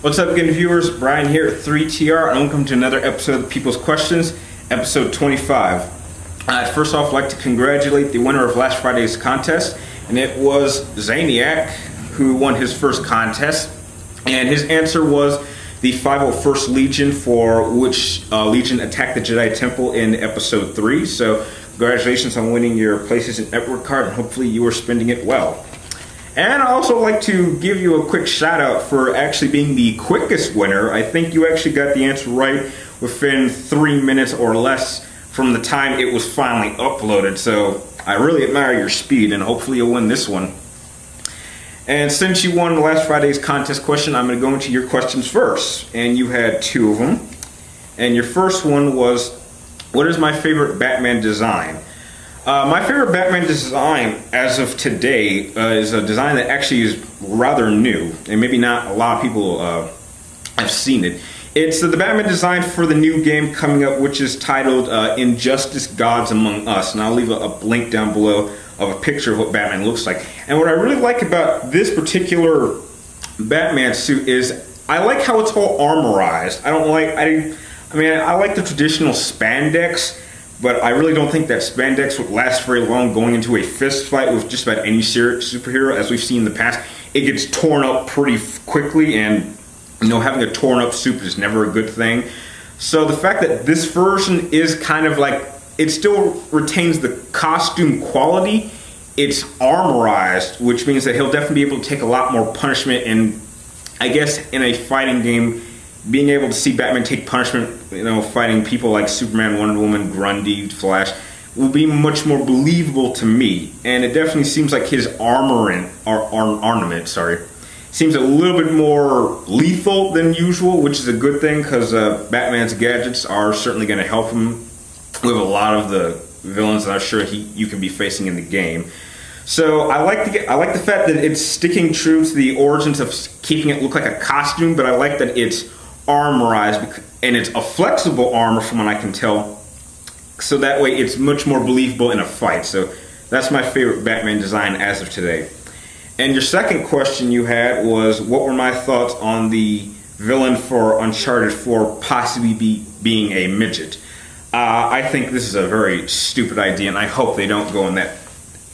What's up, good viewers? Brian here at 3TR, and welcome to another episode of People's Questions, episode 25. I'd first off like to congratulate the winner of last Friday's contest, and it was Zaniac, who won his first contest, and his answer was the 501st Legion, for which Legion attacked the Jedi Temple in episode 3. So congratulations on winning your PlayStation Network card, and hopefully you are spending it well. And I'd also like to give you a quick shout out for actually being the quickest winner. I think you actually got the answer right within 3 minutes or less from the time it was finally uploaded. So I really admire your speed, and hopefully you'll win this one. And since you won last Friday's contest question, I'm going to go into your questions first. And you had 2 of them. And your first one was, what is my favorite Batman design? My favorite Batman design as of today is a design that actually is rather new, and maybe not a lot of people have seen it. It's the Batman design for the new game coming up, which is titled Injustice: Gods Among Us, and I'll leave a link down below of a picture of what Batman looks like. And what I really like about this particular Batman suit is I like how it's all armorized. I like the traditional spandex, but I really don't think that spandex would last very long going into a fist fight with just about any superhero. As we've seen in the past, it gets torn up pretty quickly, and having a torn up suit is never a good thing. So the fact that this version is kind of like, it still retains the costume quality, it's armorized, which means that he'll definitely be able to take a lot more punishment. And I guess in a fighting game, being able to see Batman take punishment, fighting people like Superman, Wonder Woman, Grundy, Flash, will be much more believable to me. And it definitely seems like his ornament, seems a little bit more lethal than usual, which is a good thing, because Batman's gadgets are certainly going to help him with a lot of the villains that I'm sure you can be facing in the game. So I like the fact that it's sticking true to the origins of keeping it look like a costume, but I like that it's armorized, and it's a flexible armor from what I can tell, so that way it's much more believable in a fight. So that's my favorite Batman design as of today. And your second question you had was, what were my thoughts on the villain for Uncharted 4 possibly being a midget? I think this is a very stupid idea, and I hope they don't go in that.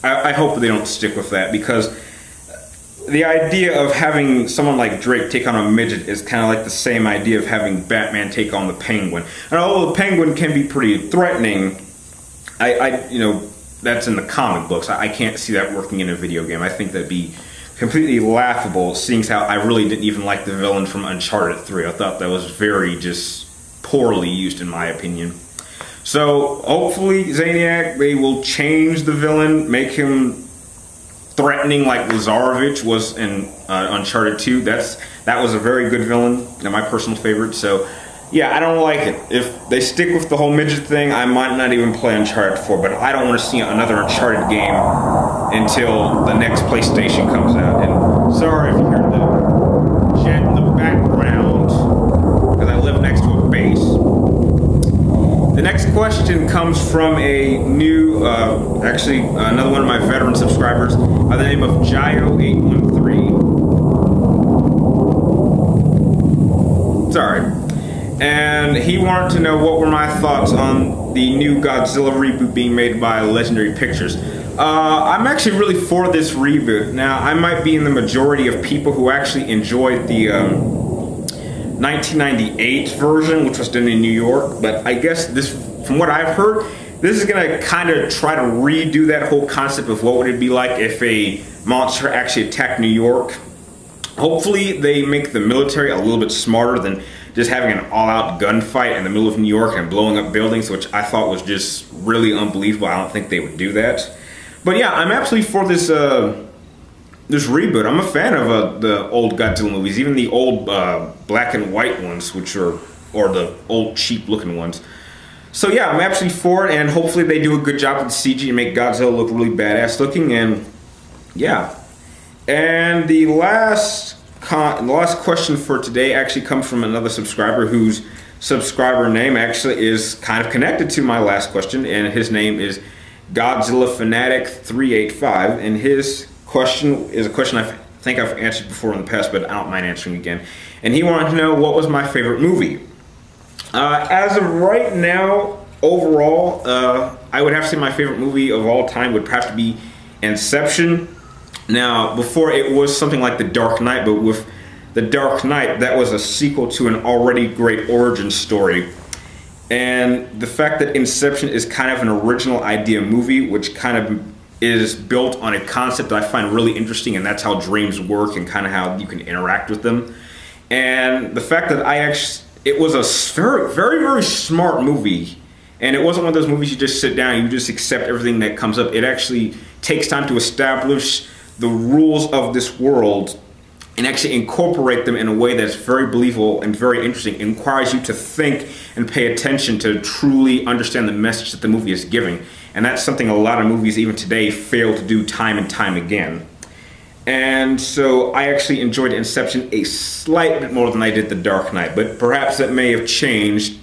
I hope they don't stick with that, because the idea of having someone like Drake take on a midget is kind of like the same idea of having Batman take on the Penguin. And although the Penguin can be pretty threatening, that's in the comic books. I can't see that working in a video game. I think that'd be completely laughable, seeing how I really didn't even like the villain from Uncharted 3. I thought that was very just poorly used, in my opinion. So hopefully Zaniac, they will change the villain, make him threatening like Lazarevich was in Uncharted 2. That was a very good villain, and my personal favorite. So yeah, I don't like it. If they stick with the whole midget thing, I might not even play Uncharted 4, but I don't want to see another Uncharted game until the next PlayStation comes out. And sorry if you hear the jet in the background, because I live next to a base. The next question comes from a new, another one of my veteran subscribers by the name of Gio813. Sorry. And he wanted to know what were my thoughts on the new Godzilla reboot being made by Legendary Pictures. I'm actually really for this reboot. Now, I might be in the majority of people who actually enjoyed the 1998 version, which was done in New York, but I guess this, from what I've heard, this is going to kind of try to redo that whole concept of what would it be like if a monster actually attacked New York. Hopefully they make the military a little bit smarter than just having an all-out gunfight in the middle of New York and blowing up buildings, which I thought was just really unbelievable. I don't think they would do that. But yeah, I'm absolutely for this this reboot. I'm a fan of the old Godzilla movies, even the old black and white ones, or the old cheap looking ones. So yeah, I'm absolutely for it, and hopefully they do a good job with the CG and make Godzilla look really badass looking. And yeah, and the last question for today actually comes from another subscriber whose subscriber name actually is kind of connected to my last question, and his name is Godzilla Fanatic 385, and his question is a question I've think I've answered before in the past, but I don't mind answering again. And he wanted to know what was my favorite movie. As of right now, overall, I would have to say my favorite movie of all time would have to be Inception. Now, before it was something like The Dark Knight, but with The Dark Knight, that was a sequel to an already great origin story. And the fact that Inception is kind of an original idea movie, which kind of is built on a concept that I find really interesting, and that's how dreams work and kind of how you can interact with them. And the fact that it was a very, very, very smart movie. And it wasn't one of those movies you just sit down and you just accept everything that comes up. It actually takes time to establish the rules of this world and actually incorporate them in a way that's very believable and very interesting. It requires you to think and pay attention to truly understand the message that the movie is giving. And that's something a lot of movies even today fail to do time and time again. And so I actually enjoyed Inception a slight bit more than I did The Dark Knight, but perhaps that may have changed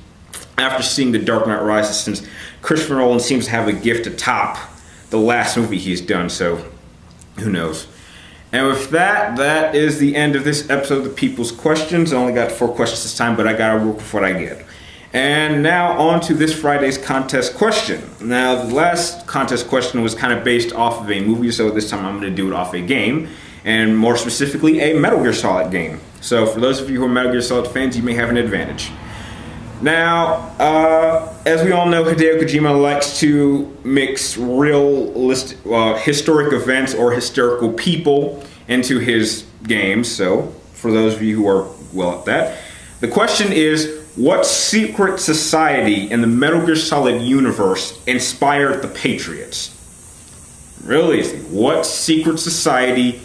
after seeing The Dark Knight Rises, since Christopher Nolan seems to have a gift to top the last movie he's done, so who knows. And with that, that is the end of this episode of the People's Questions. I only got 4 questions this time, but I gotta work with what I get. And now on to this Friday's contest question. Now, the last contest question was kind of based off of a movie, so this time I'm gonna do it off a game, and more specifically, a Metal Gear Solid game. So for those of you who are Metal Gear Solid fans, you may have an advantage. Now, as we all know, Hideo Kojima likes to mix realistic, historic events or historical people into his games. So, for those of you who are well at that, the question is, what secret society in the Metal Gear Solid universe inspired the Patriots? Really easy. What secret society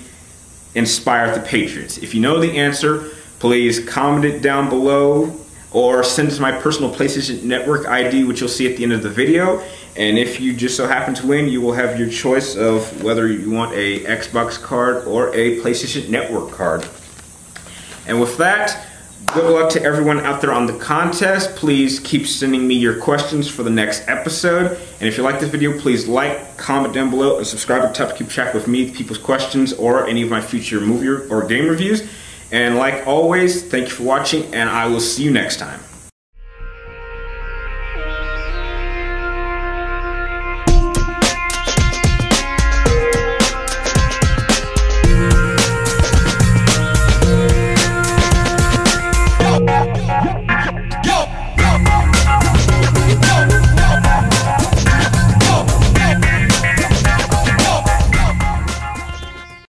inspired the Patriots? If you know the answer, please comment it down below, or send it to my personal PlayStation Network ID, which you'll see at the end of the video. And if you just so happen to win, you will have your choice of whether you want a Xbox card or a PlayStation Network card. And with that, good luck to everyone out there on the contest. Please keep sending me your questions for the next episode. And if you like this video, please like, comment down below, and subscribe to keep track with me, People's Questions, or any of my future movie or game reviews. And like always, thank you for watching, and I will see you next time.